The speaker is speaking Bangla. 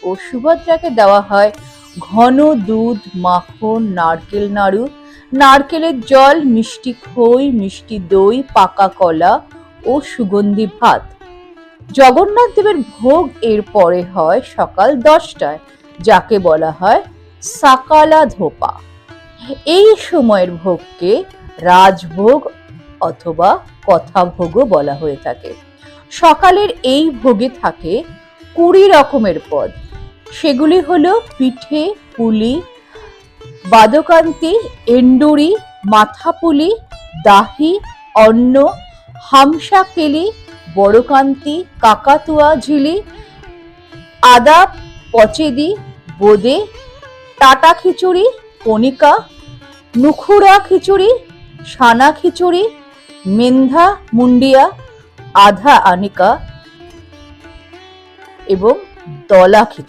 ও সুভদ্রাকে দেওয়া হয় ঘন দুধ, মাখন, নারকেল নাড়ু, নারকেলের জল, মিষ্টি খই, মিষ্টি দই, পাকা কলা ও সুগন্ধি ভাত। জগন্নাথ দেবের ভোগ এর পরে হয় সকাল 10টায়, যাকে বলা হয় সাকালা ধোপা। এই সময়ের ভোগকে রাজভোগ অথবা কথা ভোগও বলা হয়ে থাকে। সকালের এই ভোগে থাকে 20 রকমের পদ। সেগুলি হলো পিঠে, পুলি, বাদকান্তি, এন্ডুরি, মাথাপুলি, দাহি, অন্ন, হামসা কেলি, বড়কান্তি, কাকাতুয়া ঝিলি, আদা পচেদি, বোদে, টাটা খিচুড়ি, কণিকা, নুখুরা খিচুড়ি, সানা খিচুড়ি, মেন্ধা মুন্ডিয়া, আধা আনিকা এবং দলা খিচুড়ি।